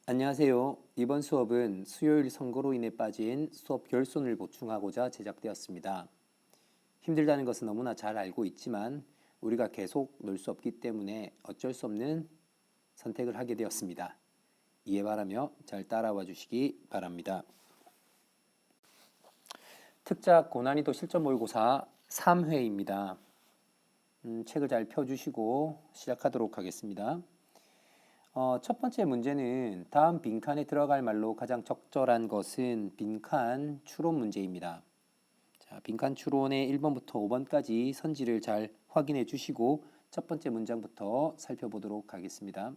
안녕하세요. 이번 수업은 수요일 선거로 인해 빠진 수업 결손을 보충하고자 제작되었습니다. 힘들다는 것은 너무나 잘 알고 있지만 우리가 계속 놀 수 없기 때문에 어쩔 수 없는 선택을 하게 되었습니다. 이해 바라며 잘 따라와 주시기 바랍니다. 특작 고난이도 실전 모의고사 3회입니다. 책을 잘 펴주시고 시작하도록 하겠습니다. 첫 번째 문제는 다음 빈칸에 들어갈 말로 가장 적절한 것은 빈칸 추론 문제입니다. 자, 빈칸 추론의 1번부터 5번까지 선지를 잘 확인해 주시고 첫 번째 문장부터 살펴보도록 하겠습니다.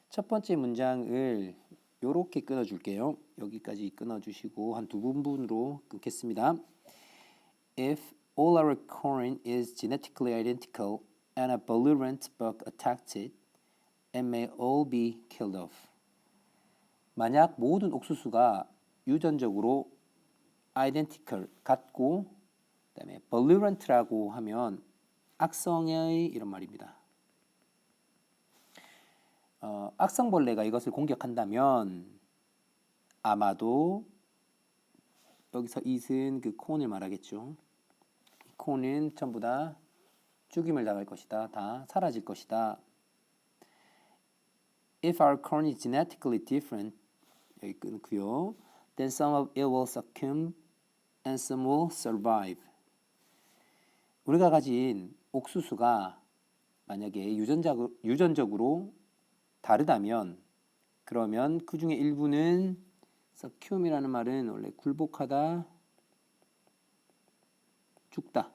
첫 번째 문장을 이렇게 끊어줄게요. 여기까지 끊어주시고 한 두 부분으로 끊겠습니다. If all our corn is genetically identical and a virulent bug attacked it, and may all be killed off. 만약 모든 옥수수가 유전적으로 identical, 같고 그다음에 virulent라고 하면 악성의 이런 말입니다. 악성벌레가 이것을 공격한다면 아마도 여기서 it은 그 콘을 말하겠죠. 콘은 전부 다 죽임을 당할 것이다. 다 사라질 것이다. If our corn is genetically different, 여기 끊고요. Then some of it will succumb and some will survive. 우리가 가진 옥수수가 만약에 유전적으로 다르다면 그러면 그 중에 일부는 succumb이라는 말은 원래 굴복하다, 죽다.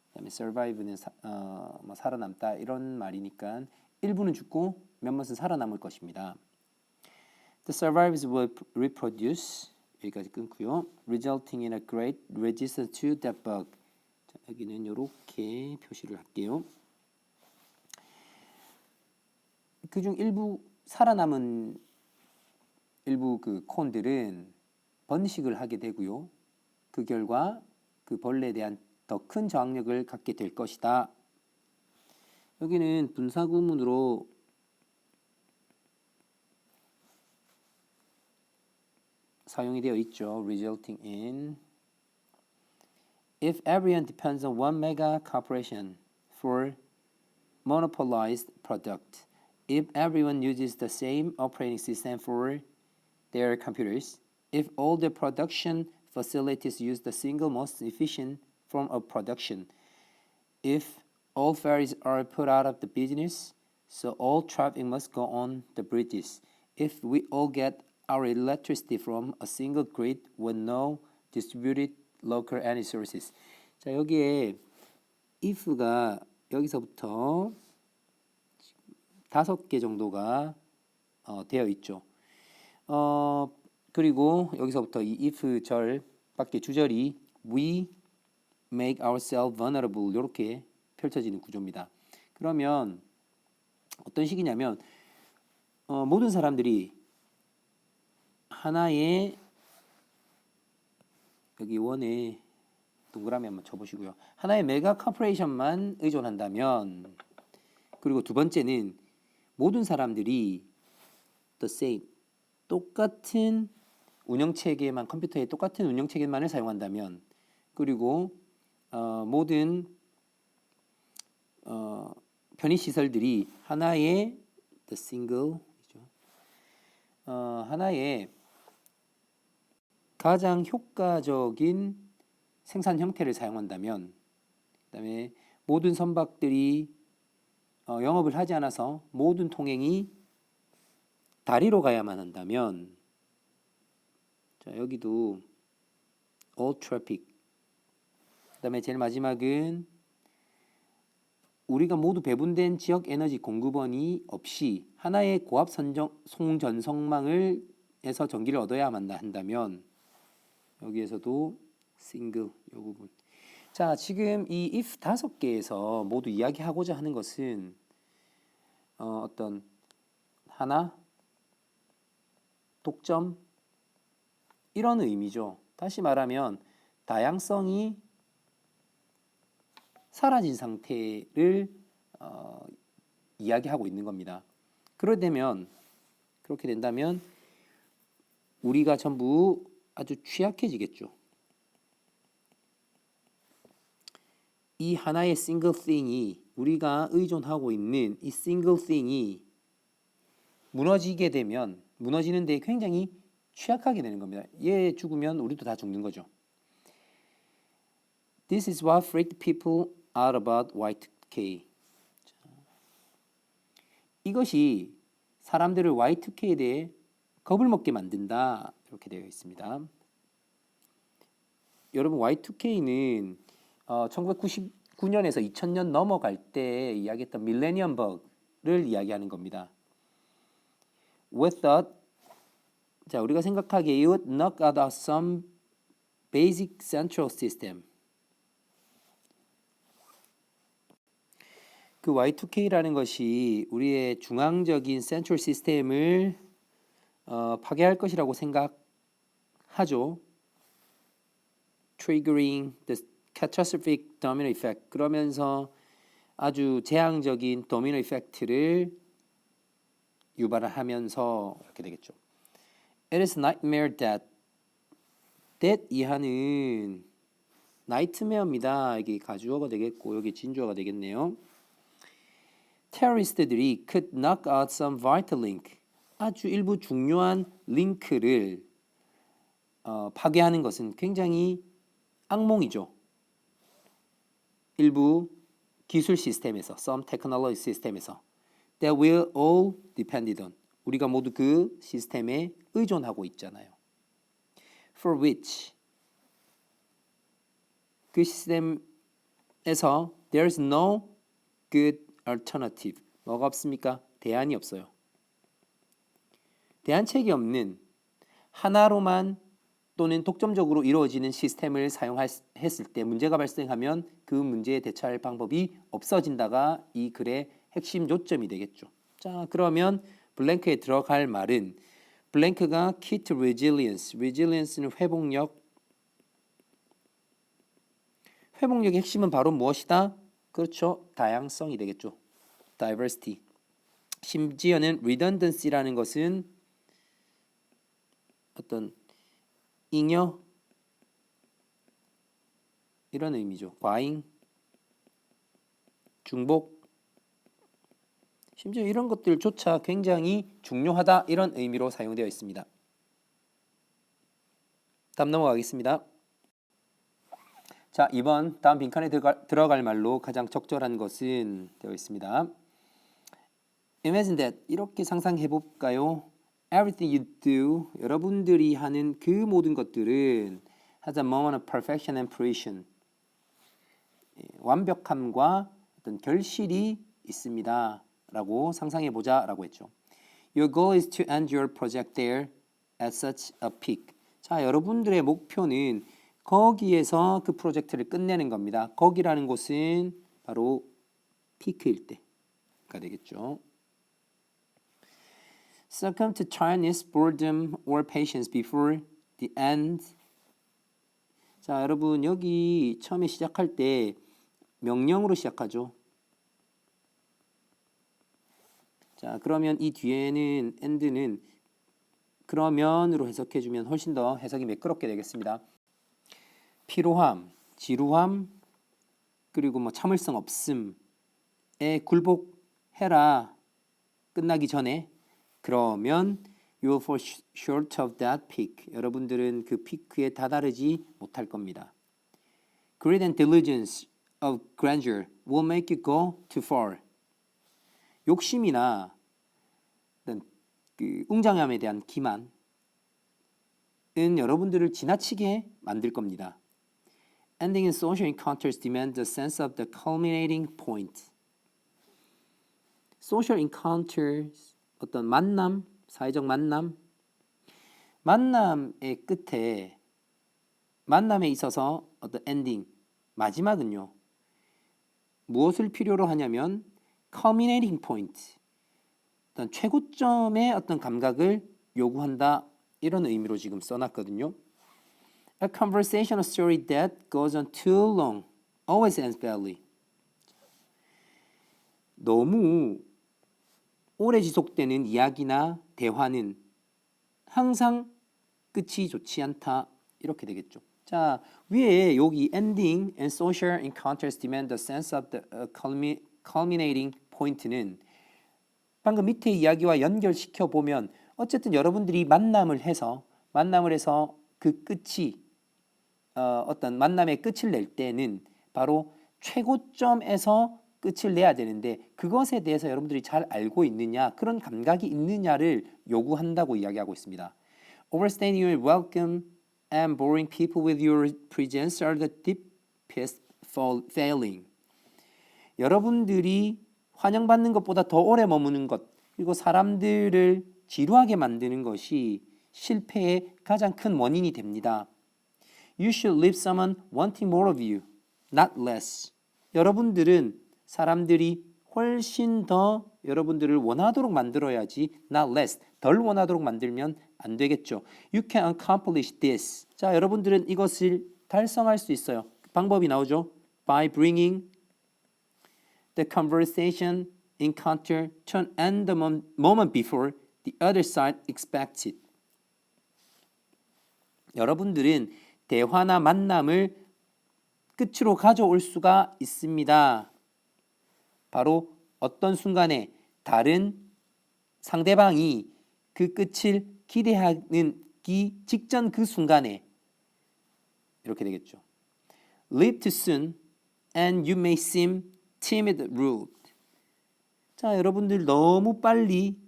그다음에 survive는 살아남다 이런 말이니까 일부는 죽고 몇몇은 살아남을 것입니다. The survivors will reproduce 여기까지 끊고요. Resulting in a great resistance to that bug. 자, 여기는 이렇게 표시를 할게요. 그중 일부 살아남은 일부 그 콘들은 번식을 하게 되고요. 그 결과 그 벌레에 대한 더 큰 저항력을 갖게 될 것이다. 여기는 분사구문으로 사용이 되어 있죠. Resulting in If everyone depends on one mega corporation for monopolized product, if everyone uses the same operating system for their computers, if all the production facilities use the single most efficient form of production, if all ferries are put out of the business, so all traffic must go on the bridges. If we all get our electricity from a single grid with no distributed local energy sources. 자, 여기에 if가 여기서부터 5개 정도가 되어 있죠. 그리고 여기서부터 이 if 절 밖에 주절이 we make ourselves vulnerable 이렇게 펼쳐지는 구조입니다. 그러면 어떤 식이냐면 모든 사람들이 하나의 여기 원에 동그라미 한번 쳐보시고요. 하나의 메가 커퍼레이션만 의존한다면 그리고 두 번째는 모든 사람들이 the same 똑같은 운영체계만 컴퓨터의 똑같은 운영체계만을 사용한다면 그리고 모든 편의시설들이 하나의 the single 하나의 가장 효과적인 생산 형태를 사용한다면 그다음에 모든 선박들이 영업을 하지 않아서 모든 통행이 다리로 가야만 한다면 자, 여기도 all traffic 그다음에 제일 마지막은 우리가 모두 배분된 지역 에너지 공급원이 없이 하나의 고압 송전성망에서 전기를 얻어야만 한다면 여기에서도 single 이 부분. 자, 지금 이 if 5개에서 모두 이야기하고자 하는 것은 어떤 하나, 독점 이런 의미죠. 다시 말하면 다양성이 사라진 상태를 이야기하고 있는 겁니다. 그러려면 그렇게 된다면 우리가 전부 아주 취약해지겠죠. 이 하나의 single thing이 우리가 의존하고 있는 이 single thing이 무너지게 되면 무너지는 데 굉장히 취약하게 되는 겁니다. 얘 죽으면 우리도 다 죽는 거죠. This is what freaked people out about Y2K. 이것이 사람들을 Y2K에 대해 겁을 먹게 만든다. 이렇게 되어 있습니다. 여러분 Y2K는 1999년에서 2000년 넘어갈 때 이야기했던 밀레니엄 버그를 이야기하는 겁니다. We thought, 자 우리가 생각하기에 it would knock out some basic central system. 그 Y2K라는 것이 우리의 중앙적인 센트럴 시스템을 파괴할 것이라고 생각하죠. Triggering the catastrophic domino effect. 그러면서 아주 재앙적인 도미노 이펙트를 유발을 하면서 이렇게 되겠죠. It is nightmare that. that 이하는 nightmare입니다. 이게 가주어가 되겠고 여기 진주어가 되겠네요. 테러리스트들이 could knock out some vital link. 아주 일부 중요한 링크를 파괴하는 것은 굉장히 악몽이죠. 일부 기술 시스템에서, some technology 시스템에서 that we're all dependent on. 우리가 모두 그 시스템에 의존하고 있잖아요. For which 그 시스템에서 there's no good alternative. 뭐가 없습니까? 대안이 없어요. 대안책이 없는 하나로만 또는 독점적으로 이루어지는 시스템을 사용했을 때 문제가 발생하면 그 문제에 대처할 방법이 없어진다가 이 글의 핵심 요점이 되겠죠. 자, 그러면 블랭크에 들어갈 말은 블랭크가 key to resilience. resilience는 회복력. 회복력의 핵심은 바로 무엇이다? 그렇죠. 다양성이 되겠죠. diversity. 심지어는 redundancy라는 것은 어떤 잉여 이런 의미죠. 과잉, 중복, 심지어 이런 것들조차 굉장히 중요하다 이런 의미로 사용되어 있습니다. 다음 넘어가겠습니다. 자, 이번 다음 빈칸에 들어갈 말로 가장 적절한 것은 되어 있습니다. Imagine that. 이렇게 상상해 볼까요? Everything you do, 여러분들이 하는 그 모든 것들은 has a moment of perfection and fruition. 완벽함과 어떤 결실이 있습니다. 라고 상상해 보자 라고 했죠. Your goal is to end your project there at such a peak. 자, 여러분들의 목표는 거기에서 그 프로젝트를 끝내는 겁니다. 거기라는 곳은 바로 피크일 때가 되겠죠. Succumb to tiredness, boredom, or patience before the end. 자, 여러분 여기 처음에 시작할 때 명령으로 시작하죠. 자, 그러면 이 뒤에는 end는 그러면으로 해석해주면 훨씬 더 해석이 매끄럽게 되겠습니다. 피로함, 지루함, 그리고 뭐 참을성 없음에 굴복해라. 끝나기 전에. 그러면 you will fall short of that peak. 여러분들은 그 피크에 다다르지 못할 겁니다. Greed and diligence of grandeur will make you go too far. 욕심이나 그 웅장함에 대한 기만은 여러분들을 지나치게 만들 겁니다. Ending in social encounters demand a sense of the culminating point. Social encounters, 어떤 만남, 사회적 만남, 만남의 끝에 만남에 있어서 어떤 엔딩, 마지막은요. 무엇을 필요로 하냐면 culminating point, 어떤 최고점의 어떤 감각을 요구한다 이런 의미로 지금 써놨거든요. A conversational story that goes on too long always ends badly. 너무 오래 지속되는 이야기나 대화는 항상 끝이 좋지 않다. 이렇게 되겠죠. 자, 위에 여기 ending and social encounters demand the sense of the culminating point는 방금 밑에 이야기와 연결시켜 보면 어쨌든 여러분들이 만남을 해서 그 끝이 어떤 만남의 끝을 낼 때는 바로 최고점에서 끝을 내야 되는데 그것에 대해서 여러분들이 잘 알고 있느냐, 그런 감각이 있느냐를 요구한다고 이야기하고 있습니다. Overstaying your welcome and boring people with your presence are the deepest failing. 여러분들이 환영받는 것보다 더 오래 머무는 것, 그리고 사람들을 지루하게 만드는 것이 실패의 가장 큰 원인이 됩니다. You should leave someone wanting more of you, not less. 여러분들은 사람들이 훨씬 더 여러분들을 원하도록 만들어야지, not less. 덜 원하도록 만들면 안 되겠죠. You can accomplish this. 자, 여러분들은 이것을 달성할 수 있어요. 방법이 나오죠. By bringing the conversation encounter to an end the moment before the other side expects it. 여러분들은 대화나 만남을 끝으로 가져올 수가 있습니다. 바로 어떤 순간에 다른 상대방이 그 끝을 기대하는 직전 그 순간에 이렇게 되겠죠. Leave too soon and you may seem timid, rude. 자, 여러분들 너무 빨리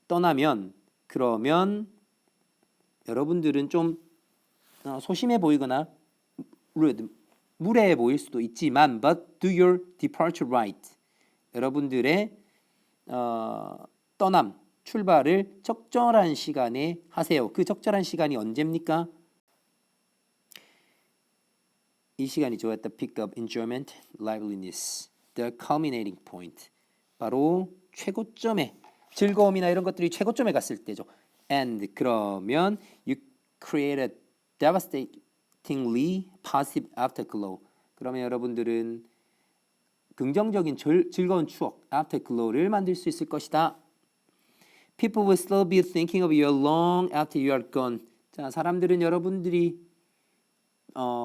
떠나면 그러면 여러분들은 좀 소심해 보이거나 rude, 무례해 보일 수도 있지만 but do your departure right. 여러분들의 떠남, 출발을 적절한 시간에 하세요. 그 적절한 시간이 언제입니까? 이 시간이죠. At the peak of enjoyment, liveliness, the culminating point. 바로 최고점에 즐거움이나 이런 것들이 최고점에 갔을 때죠. And 그러면 you create a devastatingly positive afterglow. 그러면 여러분들은 긍정적인 즐거운 추억, afterglow를 만들 수 있을 것이다. People will still be thinking of you long after you are gone. 자, 사람들은 여러분들이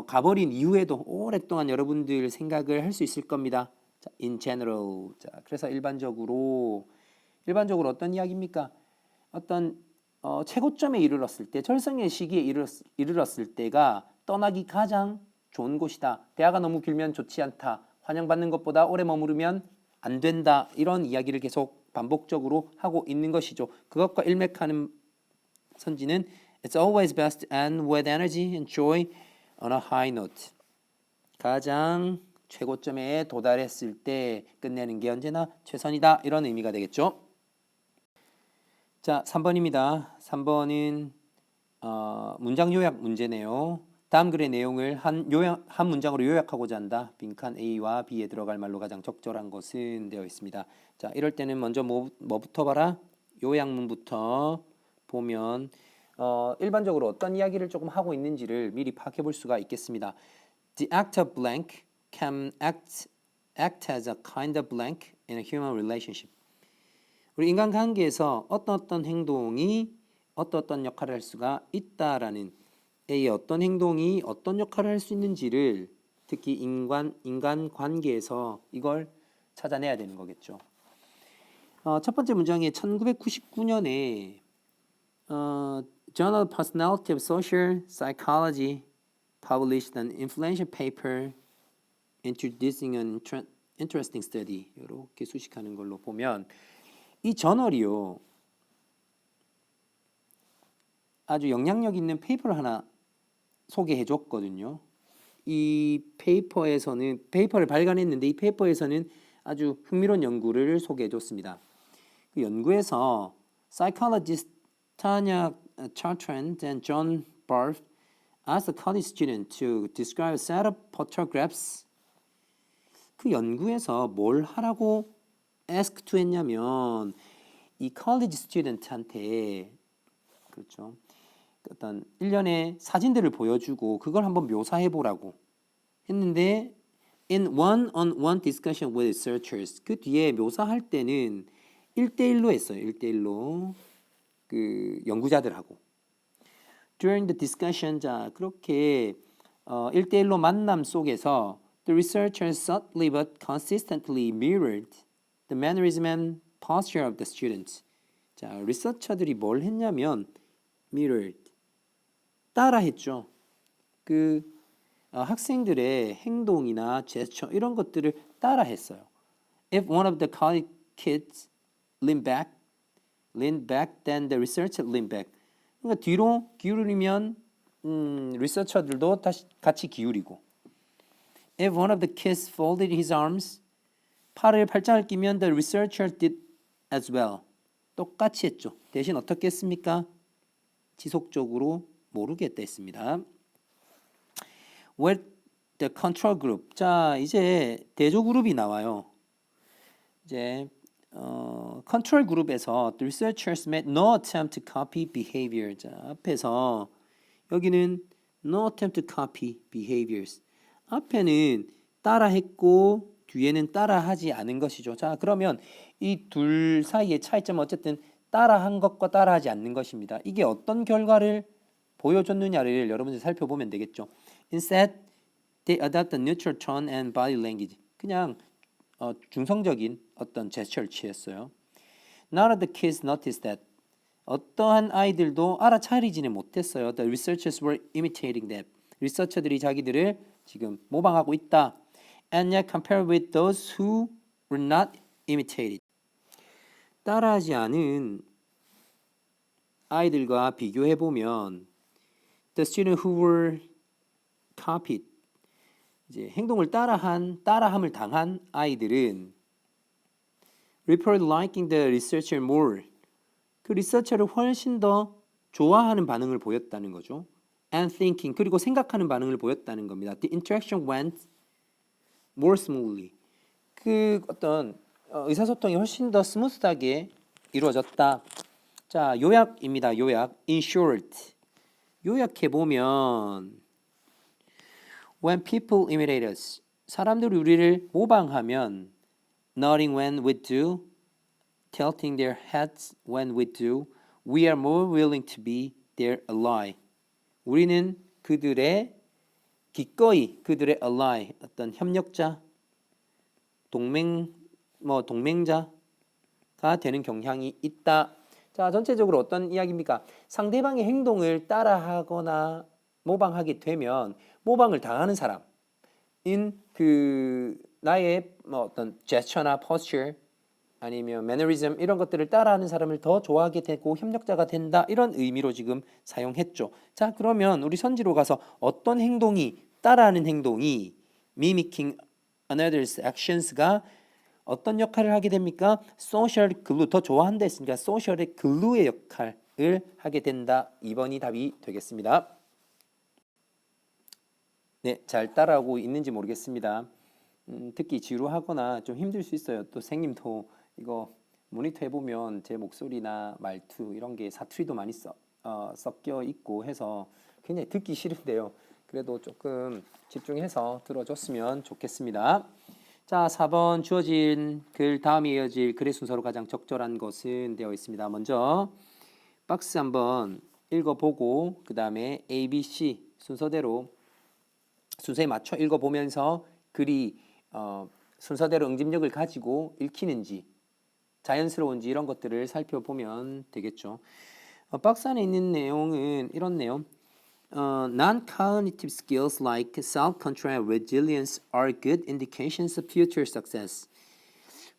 가버린 이후에도 오랫동안 여러분들 생각을 할 수 있을 겁니다. 자, in general. 자, 그래서 일반적으로 어떤 이야기입니까? 어떤 최고점에 이르렀을 때, 절성의 시기에 이르렀을 때가 떠나기 가장 좋은 곳이다. 대화가 너무 길면 좋지 않다. 환영받는 것보다 오래 머무르면 안 된다. 이런 이야기를 계속 반복적으로 하고 있는 것이죠. 그것과 일맥하는 선지는 It's always best to end with energy and joy on a high note. 가장 최고점에 도달했을 때 끝내는 게 언제나 최선이다. 이런 의미가 되겠죠. 자, 3번입니다. 3번은 문장 요약 문제네요. 다음 글의 내용을 한 문장으로 요약하고자 한다. 빈칸 A와 B에 들어갈 말로 가장 적절한 것은 되어 있습니다. 자, 이럴 때는 먼저 뭐부터 봐라? 요약문부터 보면 일반적으로 어떤 이야기를 조금 하고 있는지를 미리 파악해 볼 수가 있겠습니다. The act of blank can act as a kind of blank in a human relationship. 우리 인간관계에서 어떤 행동이 어떤 역할을 할 수가 있다라는 A의 어떤 행동이 어떤 역할을 할 수 있는지를 특히 인간관계에서 이걸 찾아내야 되는 거겠죠. 첫 번째 문장에 1999년에 Journal of Personality of Social Psychology published an influential paper introducing an interesting study. 이렇게 수식하는 걸로 보면 이 저널이요. 아주 영향력 있는 페이퍼를 하나 소개해 줬거든요. 이 페이퍼를 발간했는데 이 페이퍼에서는 아주 흥미로운 연구를 소개해 줬습니다. 그 연구에서 psychologist Tanya Chartrand and John Barth asked a college student to describe a set of photographs. 그 연구에서 뭘 하라고 ask to 했냐면 이 college student한테 그렇죠. 어떤 일련의 사진들을 보여주고 그걸 한번 묘사해 보라고 했는데 in one-on-one discussion with researchers 그 뒤에 묘사할 때는 1대1로 했어요. 1대1로 그 연구자들하고. During the discussion, 자 그렇게 1대1로 만남 속에서 the researchers subtly but consistently mirrored the mannerism and posture of the students. 자, 리서처들이 뭘 했냐면 mirrored, 따라했죠. 그 학생들의 행동이나 제스처 이런 것들을 따라했어요. If one of the college kids leaned back, then the researcher leaned back. 그러니까 뒤로 기울이면 리서처들도 다시 같이 기울이고. If one of the kids folded his arms, 팔짱을 끼면 the researcher did as well. 똑같이 했죠. 대신 어떻게 했습니까? 지속적으로 모르겠다 했습니다. With the control group. 자, 이제 대조 그룹이 나와요. 이제 컨트롤 그룹에서 the researchers made no attempt to copy behavior. 자, 앞에서 여기는 no attempt to copy behaviors. 앞에는 따라했고 뒤에는 따라하지 않은 것이죠. 자, 그러면 이 둘 사이의 차이점은 어쨌든 따라한 것과 따라하지 않는 것입니다. 이게 어떤 결과를 보여줬느냐를 여러분들 살펴보면 되겠죠. Instead, they adopt a neutral tone and body language. 그냥 중성적인 어떤 제스처를 취했어요. None of the kids noticed that. 어떠한 아이들도 알아차리지는 못했어요. The researchers were imitating them. 리서처들이 자기들을 지금 모방하고 있다. And yet compared with those who were not imitated. 따라하지 않은 아이들과 비교해 보면 the students who were copied, 이제 행동을 따라함을 당한 아이들은 report liking the researcher more. 그 리서처를 훨씬 더 좋아하는 반응을 보였다는 거죠. And thinking, 그리고 생각하는 반응을 보였다는 겁니다. The interaction went more smoothly. 그 어떤 의사소통이 훨씬 더 스무스하게 이루어졌다. 자, 요약입니다. 요약. In short, 요약해 보면 when people imitate us, 사람들이 우리를 모방하면 nodding when we do, tilting their heads when we do, we are more willing to be their ally. 우리는 그들의 기꺼이 그들의 ally, 어떤 협력자, 동맹자가 되는 경향이 있다. 자, 전체적으로 어떤 이야기입니까? 상대방의 행동을 따라하거나 모방하게 되면 모방을 당하는 사람인 그 나의 어떤 제스처나 포스처 아니면 매너리즘 이런 것들을 따라하는 사람을 더 좋아하게 되고 협력자가 된다. 이런 의미로 지금 사용했죠. 자, 그러면 우리 선지로 가서 어떤 행동이 따라하는 행동이 mimicking another's actions가 어떤 역할을 하게 됩니까? social glue, 더 좋아한다 했으니까 social의 glue의 역할을 하게 된다. 2번이 답이 되겠습니다. 네, 잘 따라오고 있는지 모르겠습니다. 듣기 지루하거나 좀 힘들 수 있어요. 또 선생님도 이거 모니터 해보면 제 목소리나 말투 이런 게 사투리도 많이 섞여 있고 해서 굉장히 듣기 싫은데요. 그래도 조금 집중해서 들어줬으면 좋겠습니다. 자, 4번 주어진 글 다음에 이어질 글의 순서로 가장 적절한 것은 되어 있습니다. 먼저 박스 한번 읽어보고 그 다음에 A, B, C 순서대로 순서에 맞춰 읽어보면서 글이 순서대로 응집력을 가지고 읽히는지 자연스러운지 이런 것들을 살펴보면 되겠죠. 박스 안에 있는 내용은 이런 내용. Non-cognitive skills like self-control and resilience are good indications of future success.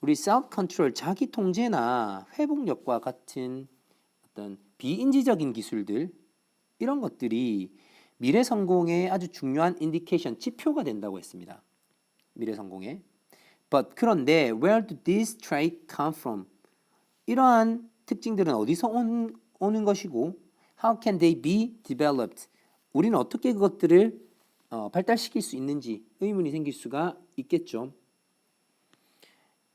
우리 self-control, 자기 통제나 회복력과 같은 어떤 비인지적인 기술들 이런 것들이 미래 성공의 아주 중요한 인디케이션, 지표가 된다고 했습니다. 미래 성공에. But 그런데 where do these traits come from? 이러한 특징들은 어디서 오는 것이고 how can they be developed? 우리는 어떻게 그것들을 발달시킬 수 있는지 의문이 생길 수가 있겠죠.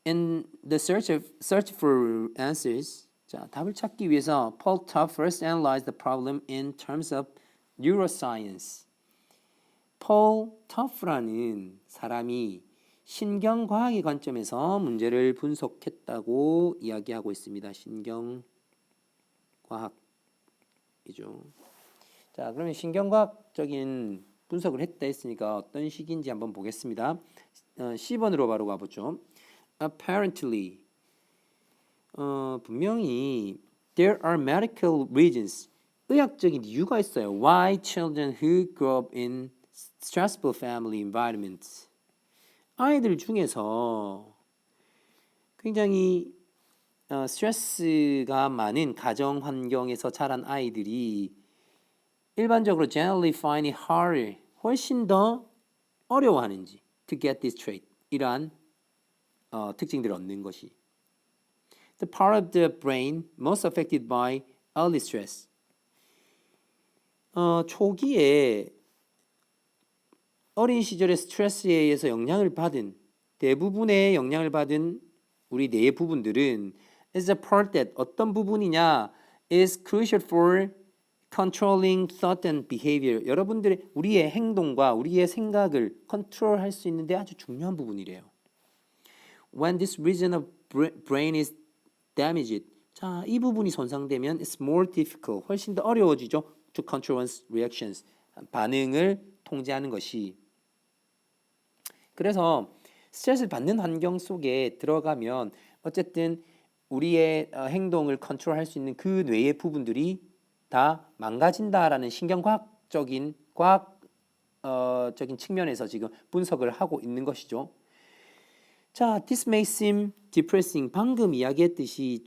In the search for answers, 자, 답을 찾기 위해서 Paul Tough first analyzed the problem in terms of neuroscience. Paul Tough라는 사람이 신경과학의 관점에서 문제를 분석했다고 이야기하고 있습니다. 신경과학이죠. 자, 그러면 신경과학적인 분석을 했다 했으니까 어떤 식인지 한번 보겠습니다. 10번으로 바로 가보죠. Apparently, 분명히 there are medical reasons, 의학적인 이유가 있어요. Why children who grow up in stressful family environments, 아이들 중에서 굉장히 스트레스가 많은 가정 환경에서 자란 아이들이 일반적으로 generally find it harder, 훨씬 더 어려워하는지 to get this trait, 이러한 특징들을 얻는 것이. The part of the brain most affected by early stress. 초기에 어린 시절의 스트레스에 의해서 대부분의 영향을 받은 우리 뇌의 부분들은 is a part that, 어떤 부분이냐, is crucial for controlling thought and behavior. 여러분들의 우리의 행동과 우리의 생각을 컨트롤할 수 있는데 아주 중요한 부분이래요. When this region of brain is damaged, 자, 이 부분이 손상되면 it's more difficult, 훨씬 더 어려워지죠. To control one's reactions, 반응을 통제하는 것이. 그래서 스트레스를 받는 환경 속에 들어가면 어쨌든 우리의 행동을 컨트롤할 수 있는 그 뇌의 부분들이 다 망가진다라는 신경과학적인 과학적인 측면에서 지금 분석을 하고 있는 것이죠. 자, this may seem depressing. 방금 이야기했듯이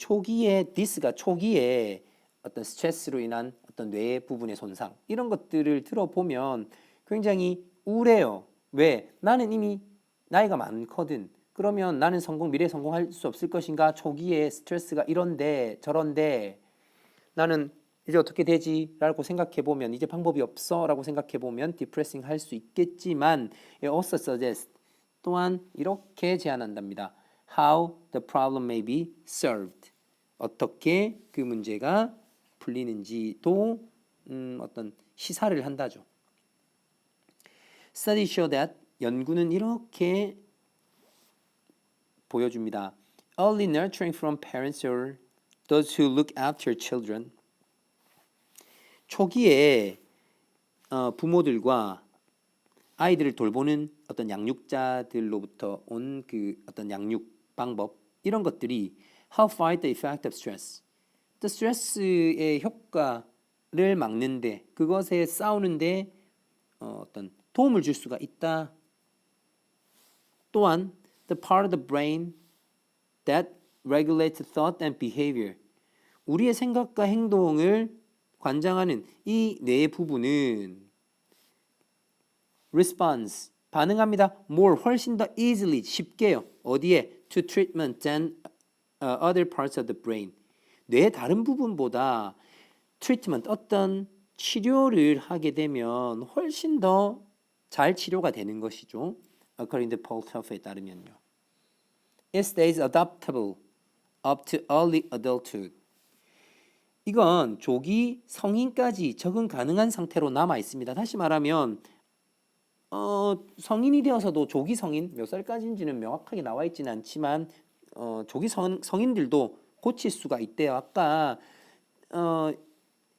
this가 초기에 어떤 스트레스로 인한 어떤 뇌 부분의 손상, 이런 것들을 들어보면 굉장히 우울해요. 왜? 나는 이미 나이가 많거든. 그러면 나는 미래에 성공할 수 없을 것인가? 초기에 스트레스가 이런데 저런데 나는 이제 어떻게 되지? 라고 생각해보면, 이제 방법이 없어 라고 생각해보면 디프레싱 할 수 있겠지만, it also suggests, 또한 이렇게 제안한답니다. How the problem may be solved. 어떻게 그 문제가 풀리는지도 어떤 시사를 한다죠. Studies show that, 연구는 이렇게 보여줍니다. Early nurturing from parents or those who look after children. 초기에 부모들과 아이들을 돌보는 어떤 양육자들로부터 온 그 어떤 양육 방법, 이런 것들이 how fight the effect of stress. 또 스트레스의 효과를 막는데, 그것에 싸우는데 어떤 도움을 줄 수가 있다. 또한 the part of the brain that regulates thought and behavior. 우리의 생각과 행동을 관장하는 이 뇌의 부분은 responds, 반응합니다. more, 훨씬 더 easily, 쉽게요. 어디에? to treatment than other parts of the brain. 뇌의 다른 부분보다 treatment, 어떤 치료를 하게 되면 훨씬 더 잘 치료가 되는 것이죠. According to Paul Toughe에 따르면요. It stays adaptable up to early adulthood. 이건 조기 성인까지 적응 가능한 상태로 남아 있습니다. 다시 말하면 성인이 되어서도 조기 성인, 몇 살까지인지는 명확하게 나와 있지는 않지만 조기 성인들도 고칠 수가 있대요. 아까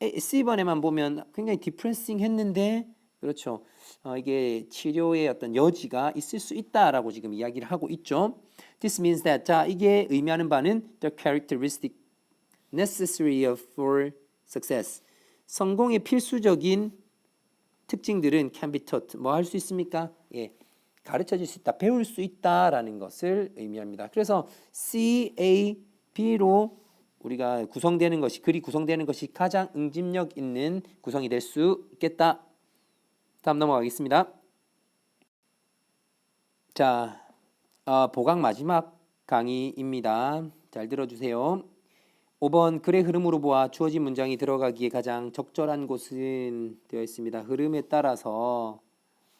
C번에만 보면 굉장히 디프레싱 했는데, 그렇죠. 이게 치료의 어떤 여지가 있을 수 있다라고 지금 이야기를 하고 있죠. This means that, 자, 이게 의미하는 바는 the characteristic necessary for success. 성공의 필수적인 특징들은 can be taught. 뭐 할 수 있습니까? 예, 가르쳐질 수 있다, 배울 수 있다라는 것을 의미합니다. 그래서 C, A, B로 우리가 글이 구성되는 것이 가장 응집력 있는 구성이 될 수 있겠다. 다음 넘어가겠습니다. 자, 보강 마지막 강의입니다. 잘 들어주세요. 5번, 글의 흐름으로 보아 주어진 문장이 들어가기에 가장 적절한 곳은 되어 있습니다. 흐름에 따라서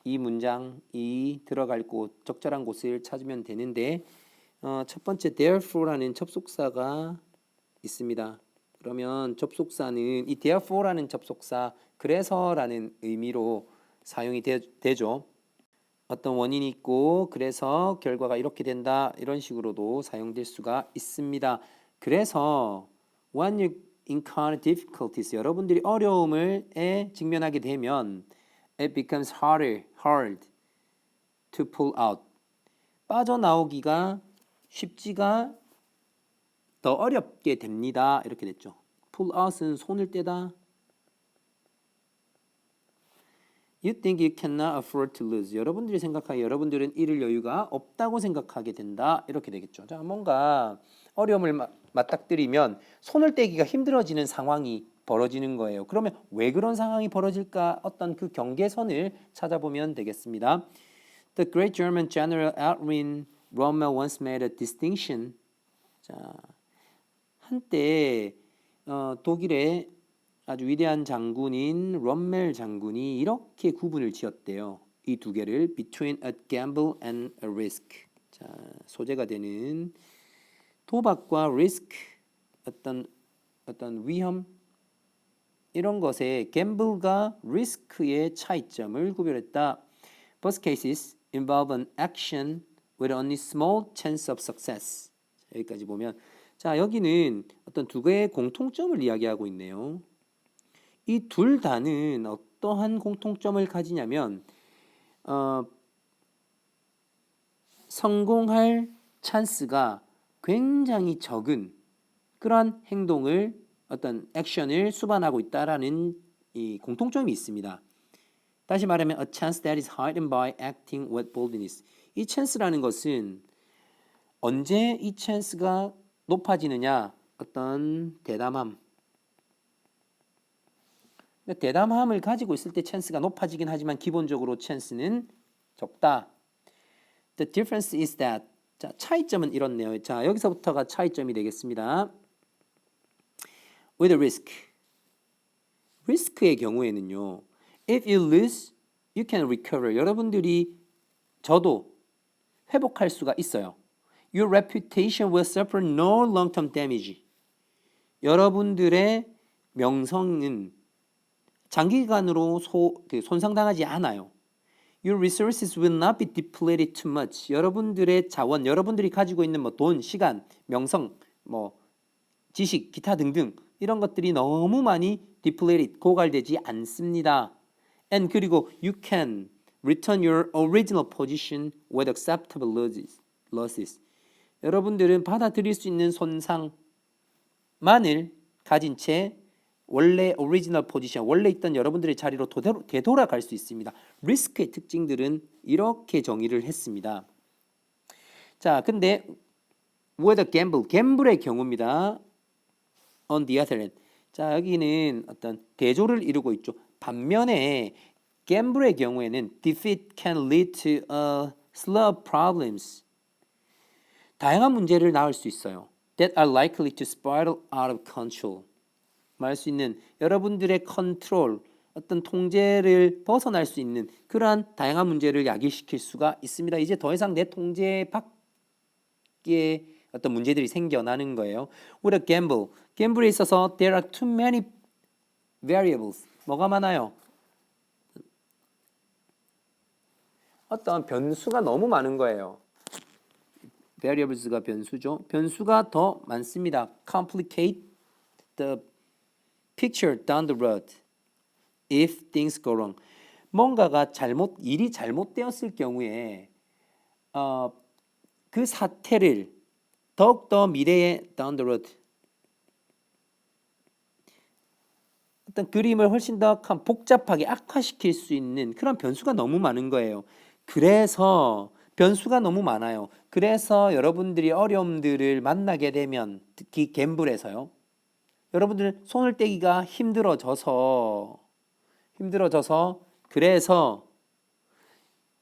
이 문장이 들어갈 곳, 적절한 곳을 찾으면 되는데, 첫 번째 therefore라는 접속사가 있습니다. 그러면 접속사는 이 therefore라는 접속사, 그래서라는 의미로 사용이 되죠. 어떤 원인이 있고 그래서 결과가 이렇게 된다 이런 식으로도 사용될 수가 있습니다. 그래서 when you encounter difficulties 여러분들이 어려움에 직면하게 되면 it becomes hard to pull out 빠져나오기가 쉽지가 더 어렵게 됩니다. 이렇게 됐죠. pull out은 손을 떼다. You think you cannot afford to lose. 여러분들이 생각하기에 여러분들은 잃을 여유가 없다고 생각하게 된다. 이렇게 되겠죠. 자, 뭔가 어려움을 맞닥뜨리면 손을 떼기가 힘들어지는 상황이 벌어지는 거예요. 그러면 왜 그런 상황이 벌어질까? 어떤 그 경계선을 찾아보면 되겠습니다. The great German general Erwin Rommel once made a distinction. 자, 한때 독일의 아주 위대한 장군인 럼멜 장군이 이렇게 구분을 지었대요. 이 두 개를 between a gamble and a risk. 자, 소재가 되는 도박과 risk 어떤 위험 이런 것에 gamble과 risk의 차이점을 구별했다. Both cases involve an action with only small chance of success. 자, 여기까지 보면 자, 여기는 어떤 두 개의 공통점을 이야기하고 있네요. 이 둘 다는 어떠한 공통점을 가지냐면 성공할 찬스가 굉장히 적은 그러한 행동을 어떤 액션을 수반하고 있다라는 이 공통점이 있습니다. 다시 말하면 a chance that is heightened by acting with boldness. 이 찬스라는 것은 언제 이 찬스가 높아지느냐? 어떤 대담함. 대담함을 가지고 있을 때 찬스가 높아지긴 하지만 기본적으로 찬스는 적다. The difference is that 자, 차이점은 이렇네요. 자, 여기서부터가 차이점이 되겠습니다. With a risk. 리스크의 경우에는요. If you lose, you can recover. 여러분들이 저도 회복할 수가 있어요. Your reputation will suffer no long-term damage. 여러분들의 명성은 장기간으로 손상당하지 않아요. Your resources will not be depleted too much. 여러분들의 자원, 여러분들이 가지고 있는 뭐 돈, 시간, 명성, 뭐 지식, 기타 등등 이런 것들이 너무 많이 depleted, 고갈되지 않습니다. And 그리고 you can return your original position with acceptable losses. 여러분들은 받아들일 수 있는 손상만을 가진 채 원래 오리지널 포지션, 원래 있던 여러분들의 자리로 되돌아갈 수 있습니다. 리스크의 특징들은 이렇게 정의를 했습니다. 자, 근데 with a gamble, 갬블의 경우입니다. On the other hand, 자 여기는 어떤 대조를 이루고 있죠. 반면에 갬블의 경우에는 defeat can lead to a slew of problems. 다양한 문제를 낳을 수 있어요. That are likely to spiral out of control. 말할 수 있는 여러분들의 컨트롤, 어떤 통제를 벗어날 수 있는 그러한 다양한 문제를 야기시킬 수가 있습니다. 이제 더 이상 내 통제 밖에 어떤 문제들이 생겨나는 거예요. With a gamble, gamble에 있어서 there are too many variables. 뭐가 많아요? 어떤 변수가 너무 많은 거예요. variables가 변수죠. 변수가 더 많습니다. Complicate the picture down the road if things go wrong. 뭔가가 일이 잘못되었을 경우에 그 사태를 더욱더 미래에 down the road 어떤 그림을 훨씬 더 복잡하게 악화시킬 수 있는 그런 변수가 너무 많은 거예요. 그래서 변수가 너무 많아요. 그래서 여러분들이 어려움들을 만나게 되면 특히 갬블에서요. 여러분들은 손을 떼기가 힘들어져서 그래서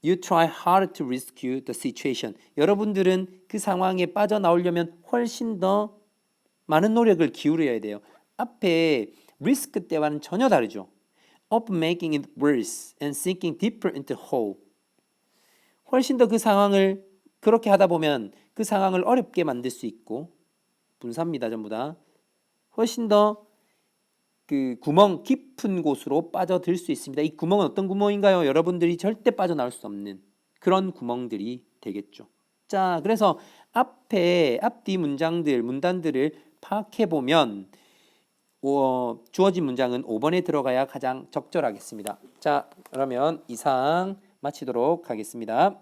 you try hard to rescue the situation. 여러분들은 그 상황에 빠져나오려면 훨씬 더 많은 노력을 기울여야 돼요. 앞에 리스크 때와는 전혀 다르죠. of making it worse and sinking deeper into hole. 훨씬 더 그 상황을 그렇게 하다 보면 그 상황을 어렵게 만들 수 있고 분사입니다. 전부 다. 훨씬 더 그 구멍 깊은 곳으로 빠져들 수 있습니다. 이 구멍은 어떤 구멍인가요? 여러분들이 절대 빠져나올 수 없는 그런 구멍들이 되겠죠. 자, 그래서 앞뒤 문장들, 문단들을 파악해 보면 주어진 문장은 5번에 들어가야 가장 적절하겠습니다. 자, 그러면 이상 마치도록 하겠습니다.